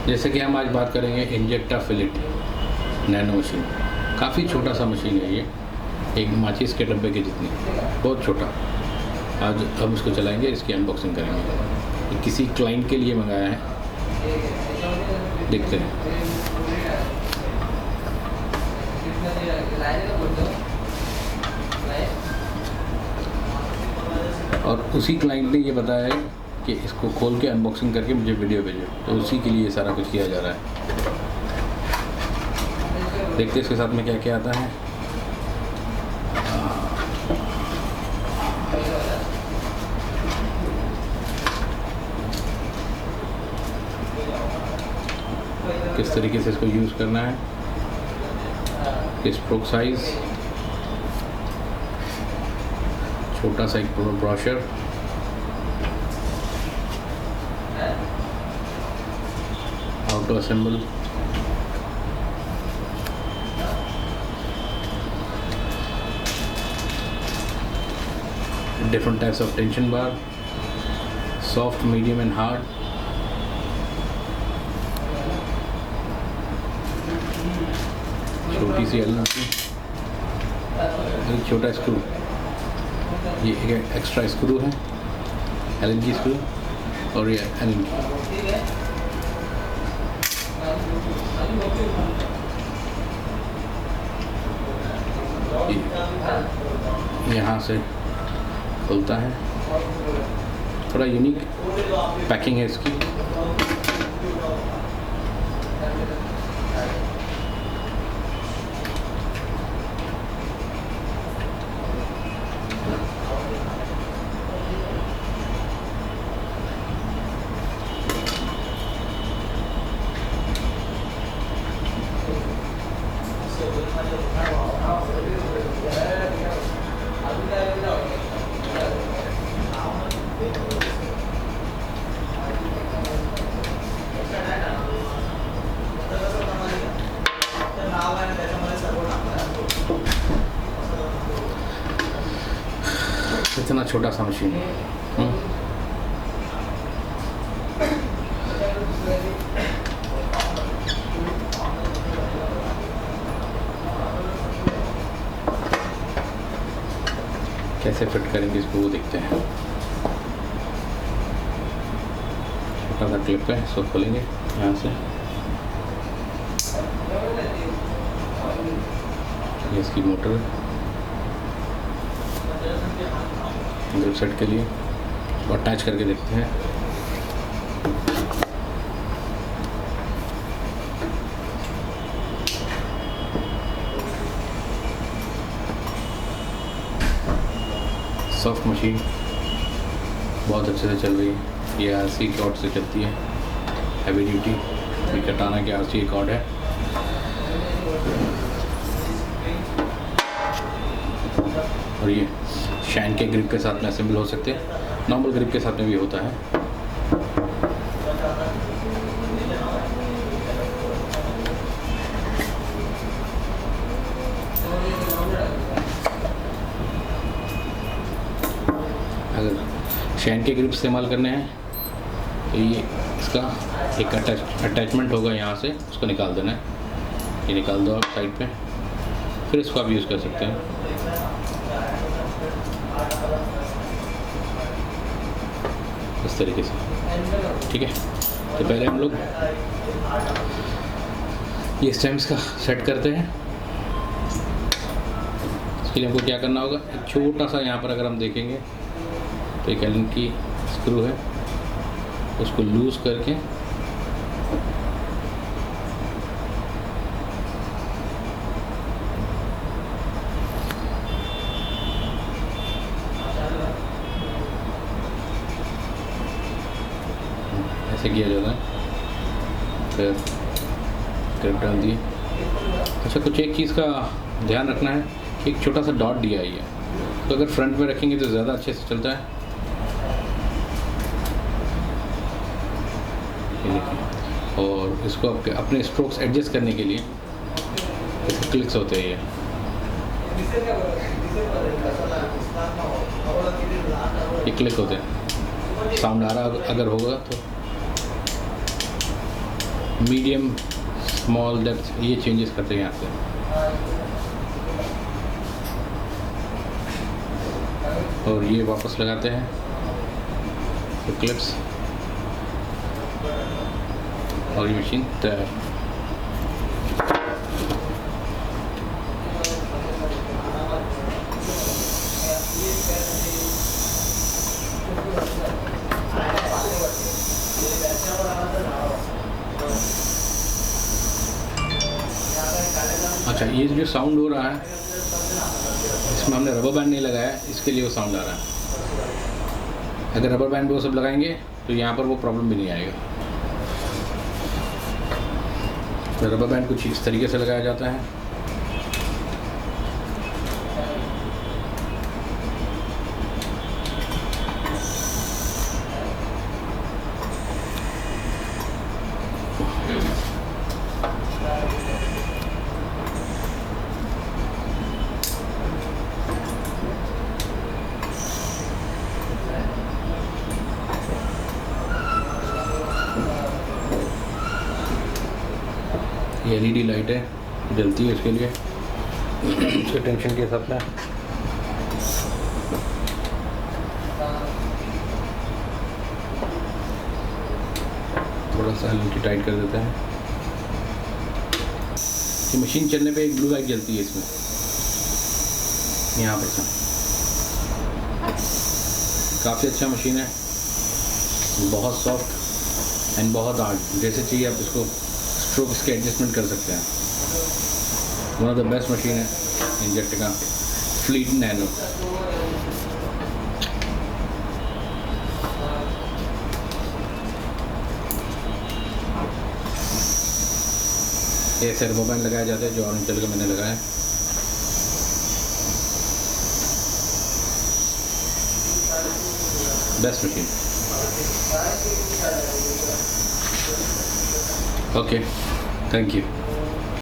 जैसे कि हम आज बात करेंगे इंजेक्टा फ्लिट नैनो मशीन। काफ़ी छोटा सा मशीन है ये, एक माचिस के डब्बे के जितनी, बहुत छोटा। आज हम इसको चलाएंगे, इसकी अनबॉक्सिंग करेंगे। ये किसी क्लाइंट के लिए मंगाया है, देखते हैं। और उसी क्लाइंट ने ये बताया है कि इसको खोल के अनबॉक्सिंग करके मुझे वीडियो भेजो, तो उसी के लिए सारा कुछ किया जा रहा है। देखते हैं इसके साथ में क्या क्या आता है। किस तरीके से इसको यूज़ करना है, स्ट्रोक साइज, छोटा सा एक brochure, how to assemble, different types of tension bar, soft, medium and hard, छोटी सी एलन की, एक छोटा स्क्रू, ये एक एक्स्ट्रा स्क्रू है, एलन की स्क्रू, और ये एलन की यहाँ से खुलता है। थोड़ा यूनिक पैकिंग है इसकी। इतना छोटा सा मशीन कैसे फिट करेंगे इसको वो देखते हैं। छोटा सा क्लिप है, इसको खोलेंगे यहाँ से। ये इसकी मोटर है ग्रिप सेट के लिए, इसको अटैच करके देखते हैं। सॉफ्ट मशीन बहुत अच्छे से चल रही है। ये आरसी कॉर्ड से चलती है, हैवी ड्यूटी। ये कटाना के आरसी कॉर्ड है। और ये शाइन के ग्रिप के साथ में असेंबल हो सकते हैं, नॉर्मल ग्रिप के साथ में भी होता है। अगर शाइन के ग्रिप इस्तेमाल करने हैं तो ये इसका एक अटैचमेंट होगा, यहाँ से उसको निकाल देना है। ये निकाल दो आप साइड पे, फिर इसको आप यूज़ कर सकते हैं। इस तरीके से, ठीक है। तो पहले हम लोग ये स्टेम्स का सेट करते हैं। इसके लिए हमको क्या करना होगा, एक छोटा सा यहाँ पर अगर हम देखेंगे तो एक एलन की स्क्रू है, उसको लूज करके ऐसे किया जाता है। फिर ग्रिप डाल दिए। अच्छा, कुछ एक चीज़ का ध्यान रखना है, एक छोटा सा डॉट दिया ही है, तो अगर फ्रंट में रखेंगे तो ज़्यादा अच्छे से चलता है। और इसको अपने स्ट्रोक्स एडजस्ट करने के लिए इसके क्लिक्स होते हैं। ये क्लिक होते हैं, साउंड आ रहा अगर होगा तो मीडियम, स्मॉल, डेप्थ, ये चेंजेस करते हैं यहाँ से। और ये वापस लगाते हैं तो क्लिप्स, और ये मशीन तैयार। अच्छा, ये जो साउंड हो रहा है इसमें हमने रबर बैंड नहीं लगाया है, इसके लिए वो साउंड आ रहा है। अगर रबर बैंड वो सब लगाएंगे तो यहाँ पर वो प्रॉब्लम भी नहीं आएगा। तो रबर बैंड कुछ इस तरीके से लगाया जाता है। ये LED लाइट है, जलती है, इसके लिए इसके टेंशन के हिसाब से थोड़ा सा हल्की टाइट कर देते हैं। ये मशीन चलने पे एक ब्लू लाइट जलती है इसमें, यहाँ पर से। काफ़ी अच्छा मशीन है, बहुत सॉफ्ट एंड बहुत हार्ड, जैसे चाहिए आप इसको स्ट्रोक इसके एडजस्टमेंट कर सकते हैं। One of the best machine है इंजेक्टा फ्लीट नैनो। ये सर्वो बैंड लगाया जाता है, जो ऑरेंज कलर का मैंने लगाया है। Best machine. Okay, thank you.